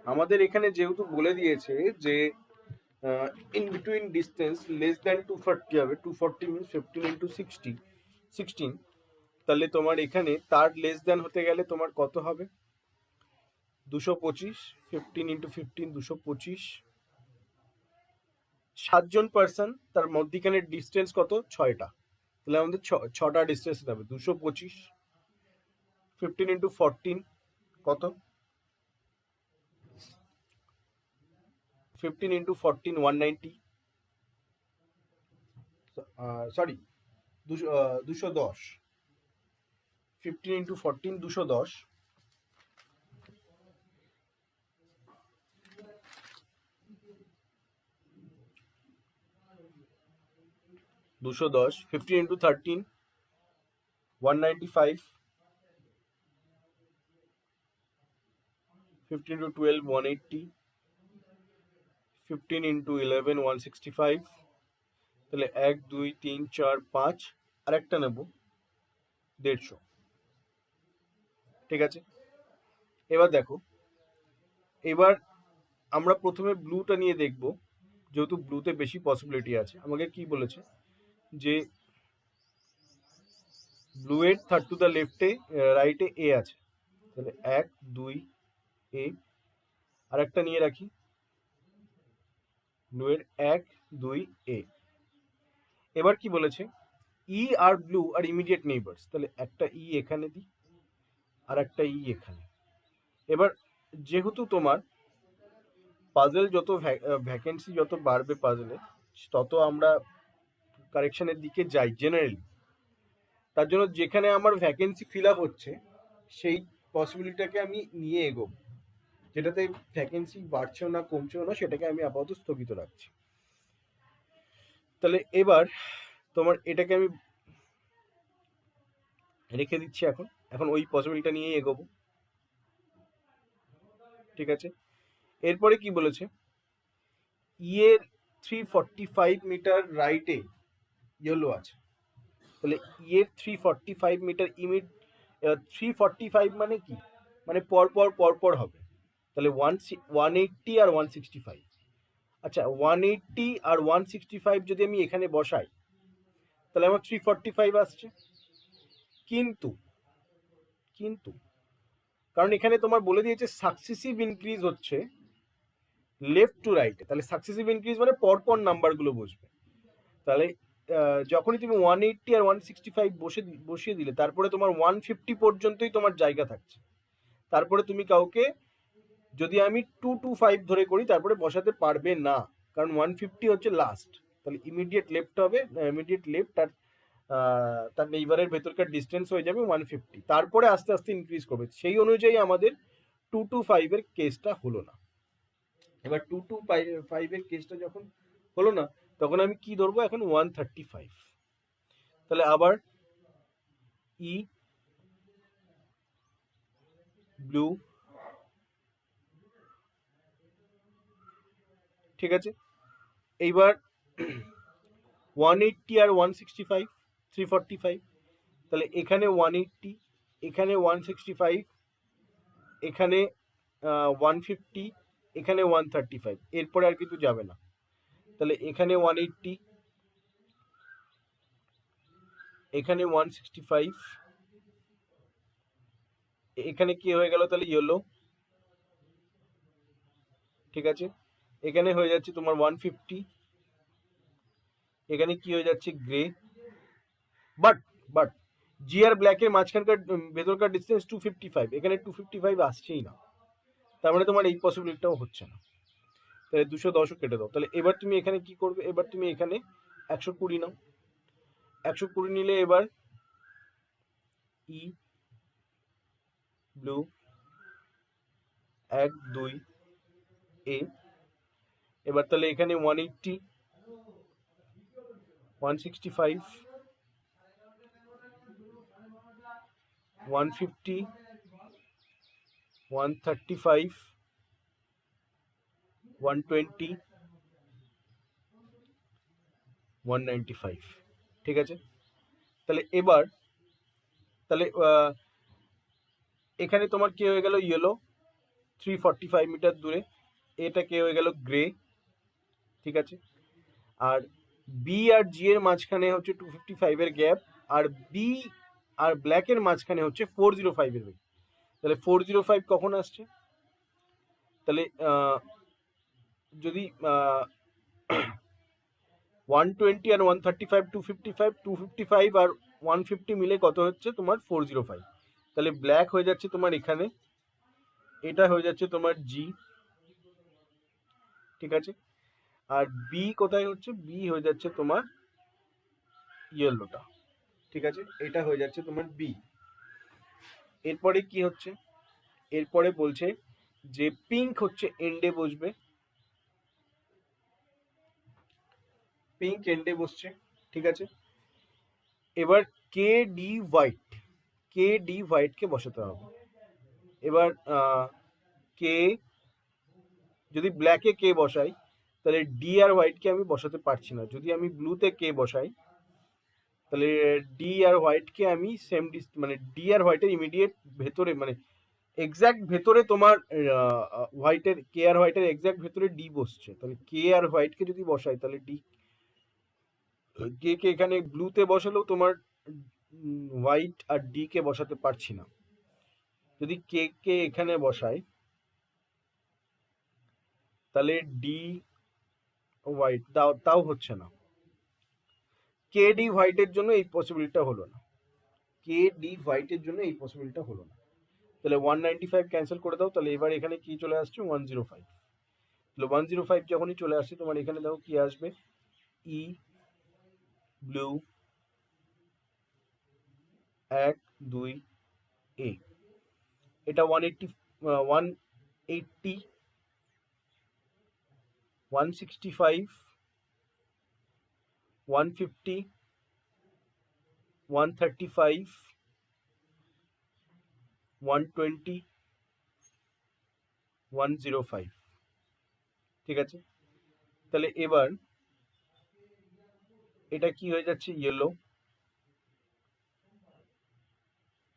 আমাদের এখানে যেহেতু বলে দিয়েছে যে in between distance less than 240 হবে, 240 মিনস 15 ইন্টু 16, তাহলে তোমার এখানে তার লেস দ্যান হতে গেলে তোমার কত হবে? 225, 15 ইন্টু 15, 225। 7জন পার্সন, তার মধ্যিখানে ডিস্টেন্স কত? 6টা। তাহলে আমাদের 6টা ডিস্টেন্স হবে। 225, 15 ইন্টু 14 কত? 15 into 14, 190। Sorry, 210। 15 into 14, 210। 210, 15 into 13, 195। 15 into 12, 180। 15 into 11, 165। তাহলে 1 2 3 4 5, আর একটা নেব 150। ঠিক আছে, এবার দেখো, এবার আমরা প্রথমে ব্লুটা নিয়ে দেখব, যেহেতু ব্লুতে বেশি পসিবিলিটি আছে। আমাকে কি বলেছে যে ব্লু এর থার্ড টু দ্য লেফটে রাইটে এ আছে, তাহলে 1 2 এ, আর একটা নিয়ে রাখি ব্লু এর 1 2 এ। এবার কি বলেছে, ই আর ব্লু আর ইমিডিয়েট নেইবার্স, তাহলে একটা ই এখানে দিই আর একটা ই এখানে। এবার যেহেতু তোমার পাজল যত ভ্যাকেন্সি যত বাড়বে পাজলে, তত আমরা কারেকশনের দিকে যাই জেনারেলি। তার জন্য যেখানে আমার ভ্যাকেন্সি ফিল আপ হচ্ছে সেই পসিবিলিটিটাকে আমি নিয়ে এগোবো, যেটাতে ভ্যাকেন্সি বাড়ছেও না কমছেও না সেটাকে আমি আপাতত স্থগিত রাখছি। তাহলে এবার তোমার এটাকে আমি রেখে দিচ্ছি। এখন এখন ওই পসিবিলিটিটা নিয়েই এগোবো। ঠিক আছে, এরপরে কি বলেছে, ইয়ের 345 মিটার রাইটে ইয়েলো আছে, তাহলে ইয়ের 345 মিটার ইমিড 345 মানে কি, মানে পরপর পরপর হবে। তাহলে 180 আর 165। আচ্ছা, 180 আর 165 যদি আমি এখানে বসাই তাহলে আমার 345 আসছে। কিন্তু কিন্তু কারণ এখানে তোমার বলে দিয়েছে সাকসেসিভ ইনক্রিজ হচ্ছে লেফট টু রাইটে, তাহলে সাকসেসিভ ইনক্রিজ মানে পরপর নাম্বারগুলো বসবে। তাহলে যখনই তুমি 180 আর 165 বসিয়ে দিলে, তারপরে তোমার 150 পর্যন্তই তোমার জায়গা থাকছে। তারপরে তুমি কাউকে, যদি আমি 225 ধরে করি, তারপরে বসাতে পারবে না, কারণ 150 হচ্ছে লাস্ট। তাহলে ইমিডিয়েট লেফট হবে, ইমিডিয়েট লেফট আর তার নেইবারের ভেতরকার ডিস্টেন্স হয়ে যাবে 150, তারপরে আস্তে আস্তে ইনক্রিজ করবে। সেই অনুযায়ী আমাদের 225 এর কেসটা হলো না। এবার 225 এর কেসটা যখন হলো না, তখন আমি কি ধরবো, এখন 135। তাহলে আবার ই ব্লু, ঠিক আছে। এইবার 180 আর 165, 345। তাহলে এখানে 180, এখানে 165, এখানে 150, এখানে 135, এরপরে আর কিছু যাবে না। তাহলে এখানে 180, এখানে 165, এখানে কি হয়ে গেল, তাহলে ইয়েলো। ঠিক আছে, এখানে হয়ে যাচ্ছে তোমার 150, এখানে কি হয়ে যাচ্ছে গ্রে। বাট বাট জি আর ব্ল্যাকের মাঝখানকার ভেতরকার ডিস্টেন্স 255, এখানে 255 আসছেই না, তার মানে তোমার এই পসিবিলিটিটাও হচ্ছে না। তাহলে 210 কেটে দাও। তাহলে এবার তুমি এখানে কি করবে, এবার তুমি এখানে 120 নাও। 120 নিলে এবার ই ব্লু 1 2 এ। এবার তাহলে এখানে 180, 165, 150, 135, 120, 195। ঠিক আছে, তাহলে এবার তাহলে এখানে তোমার কি হয়ে গেল, ইয়েলো 345 মিটার দূরে, এটা কে হয়ে গেল গ্রে, ঠিক আছে। আর বি আর জি এর মাঝখানে হচ্ছে 255 এর গ্যাপ, আর বি আর ব্ল্যাকের মাঝখানে হচ্ছে 405 এর গ্যাপ। তাহলে 405 কখন আসছে? তাহলে যদি 120 আর 135, 255 আর 150 মিলে কত হচ্ছে তোমার 405। তাহলে ব্ল্যাক হয়ে যাচ্ছে তোমার এখানে, এটা হয়ে যাচ্ছে তোমার জি, ঠিক আছে। আর বি কোথায় হচ্ছে? বি হয়ে যাচ্ছে তোমার ইয়েলোটা, ঠিক আছে। এটা হয়ে যাচ্ছে তোমার বি। এরপরে কি হচ্ছে? এরপরে বলছে যে পিঙ্ক হচ্ছে এন্ডে বসবে, পিঙ্ক এন্ডে বসছে, ঠিক আছে। এবার K D white, K D হোয়াইটকে বসাতে হবে। এবার কে, যদি ব্ল্যাকে কে বসাই তাহলে ডি আর হোয়াইটকে আমি বসাতে পারছি না। যদি আমি ব্লুতে কে বসাই তাহলে ডি আর হোয়াইটকে আমি সেম মানে ডি আর হোয়াইটের ইমিডিয়েট ভেতরে, মানে এক্স্যাক্ট ভেতরে তোমার হোয়াইটের, কে আর হোয়াইটের এক্স্যাক্ট ভেতরে ডি বসছে। তাহলে কে আর হোয়াইটকে যদি বসাই তাহলে ডি, কে কে এখানে ব্লুতে বসালেও তোমার হোয়াইট আর ডি কে বসাতে পারছি না। যদি কে কে এখানে বসাই তাহলে ডি হোয়াইট তাও হচ্ছে না। কে ডি হোয়াইটের জন্য এই পসিবিলিটিটা হলো না, কে ডি হোয়াইটের জন্য এই পসিবিলিটিটা হলো না। তাহলে 195 ক্যান্সেল করে দাও। তাহলে এবার এখানে কি চলে আসছে? 105। তাহলে 105 যখনই চলে আসছে তোমার এখানে দেখো কি আসবে, ই ব্লু 1 2 এ, এটা 180 180 165 150 135 120 105, ঠিক আছে। তাহলে এবার এটা কি হয়ে যাচ্ছে? ইয়েলো,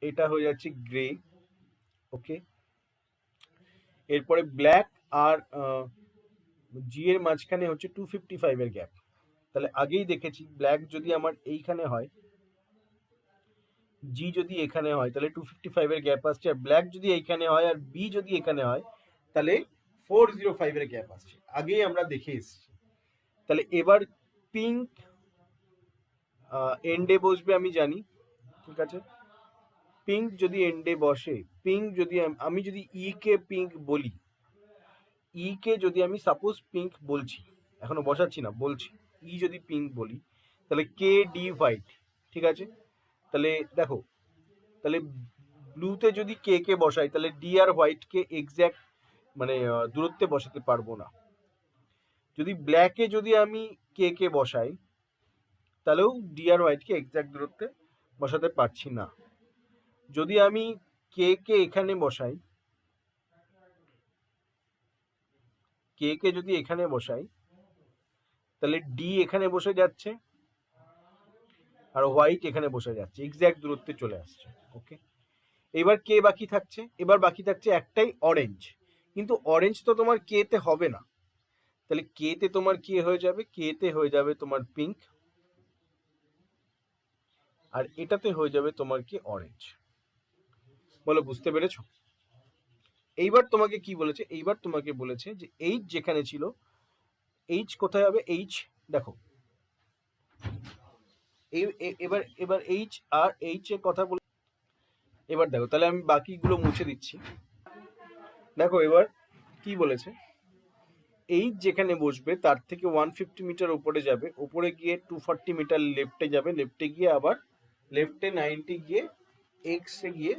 এটা হয়ে যাচ্ছে গ্রে, ওকে। এরপরে ব্ল্যাক আর জি এর মাঝখানে হচ্ছে 255 এর গ্যাপ। তাহলে আগেই দেখেছি ব্ল্যাক যদি আমার এইখানে হয়, জি যদি এখানে হয় তাহলে 255 এর গ্যাপ আসছে, আর ব্ল্যাক যদি এইখানে হয় আর বি যদি এখানে হয় তাহলে 405 এর গ্যাপ আসছে, আগেই আমরা দেখে এসেছি। তাহলে এবার পিঙ্ক এন্ডে বসবে আমি জানি, ঠিক আছে। পিঙ্ক যদি এন্ডে বসে, পিঙ্ক যদি আমি যদি ই কে পিঙ্ক বলি, ই কে যদি আমি সাপোজ পিঙ্ক বলছি, এখনো বসাচ্ছি না, বলছি ই যদি পিঙ্ক বলি তাহলে কে ডি হোয়াইট, ঠিক আছে। তাহলে দেখো, তাহলে ব্লুতে যদি কে কে বসাই তাহলে ডি আর হোয়াইটকে এক্স্যাক্ট মানে দূরত্বে বসাতে পারবো না। যদি ব্ল্যাকে যদি আমি কে কে বসাই তাহলেও ডি আর হোয়াইটকে এক্স্যাক্ট দূরত্বে বসাতে পারছি না। যদি আমি কে কে এখানে বসাই, কে কে যদি এখানে বসাই তাহলে ডি এখানে বসে যাচ্ছে আর হোয়াইট এখানে বসে যাচ্ছে, এক্স্যাক্ট দূরত্বে চলে আসছে, ওকে। এবার কে বাকি থাকছে? এবার বাকি থাকছে একটাই, অরেঞ্জ। কিন্তু অরেঞ্জ তো তোমার কে তে হবে না, তাহলে কে তে তোমার কি হয়ে যাবে? কে তে হয়ে যাবে তোমার পিঙ্ক, আর এটাতে হয়ে যাবে তোমার কি অরেঞ্জ। বলো বুঝতে পেরেছো? এইবার তোমাকে কি বলেছে? এইবার তোমাকে বলেছে যে এইচ যেখানে ছিল, এইচ কোথায় হবে? এইচ দেখো, এবার এবার এইচ আর এইচ এর কথা বলে, এবার দেখো তাহলে আমি বাকিগুলো মুছে দিচ্ছি। দেখো এবার কি বলেছে, এইচ যেখানে বসবে তার থেকে 150 মিটার উপরে যাবে, উপরে গিয়ে 240 মিটার লেফটে যাবে, লেফটে গিয়ে আবার লেফটে 90 গিয়ে এক্সে গিয়ে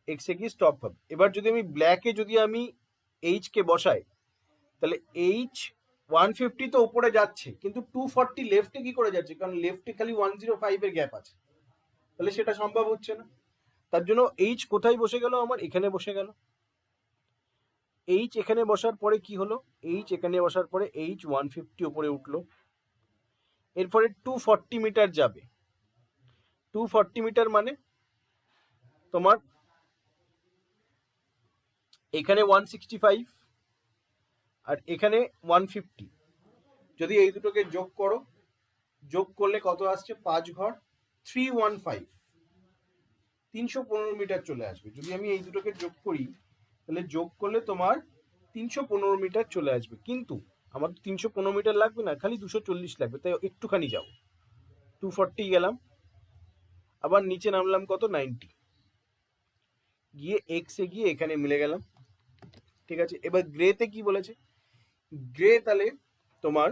এক্সে গিয়ে স্টপ হবে। এবার যদি আমি ব্ল্যাকে যদি আমি এইচ কে বসাই তাহলে এইচ 150 তো উপরে যাচ্ছে কিন্তু 240 লেফটে কি করে যাচ্ছে? কারণ লেফটে খালি 105 এর গ্যাপ আছে, তাহলে সেটা সম্ভব হচ্ছে না। তার জন্য এইচ কোথায় বসে গেল? আমার এখানে বসে গেল। এইচ এখানে বসার পরে কি হলো? এইচ এখানে বসার পরে এইচ 150 উপরে উঠলো, এরপরে 240 মিটার যাবে। 240 মিটার মানে তোমার এখানে 165 আর এখানে 150, যদি এই দুটোকে যোগ করো, যোগ করলে কত আসছে? 5 ঘর 315, 315 মিটার চলে আসবে। যদি আমি এই দুটোকে যোগ করি, তাহলে যোগ করলে তোমার 315 মিটার চলে আসবে। কিন্তু আমার তো 315 মিটার লাগবে না, খালি 240 লাগবে, তাই একটুখানি যাও, 240 গেলাম, আবার নিচে নামলাম কত? 90, গিয়ে এক্সে গিয়ে এখানে মিলে গেলাম। ঠিক আছে, এবার গ্রেতে কি বলেছে? গ্রে তাহলে তোমার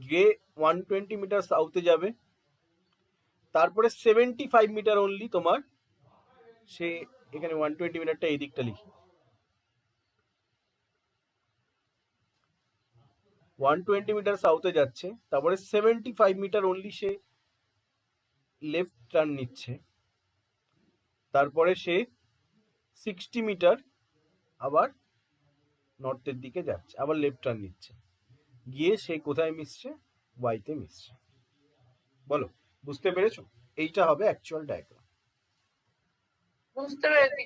গ্রে 120 মিটার সাউথে যাবে, তারপরে 75 মিটার অনলি তোমার সে এখানে 120 মিটারটা এই দিকটা লিখি, 120 মিটার সাউথে যাচ্ছে, তারপরে 75 মিটার অনলি সে লেফট টার্ন নিচ্ছে, তারপরে সে 60 মিটার আবার নর্থের দিকে যাচ্ছে, আবার লেফট টার্ন নিচ্ছে, গিয়ে সে কোথায় মিশছে? ওয়াইতে মিশছে। বলো, বুঝতে পেরেছো? এইটা হবে অ্যাকচুয়াল ডায়াগ্রাম। বুঝতে পেরেছি।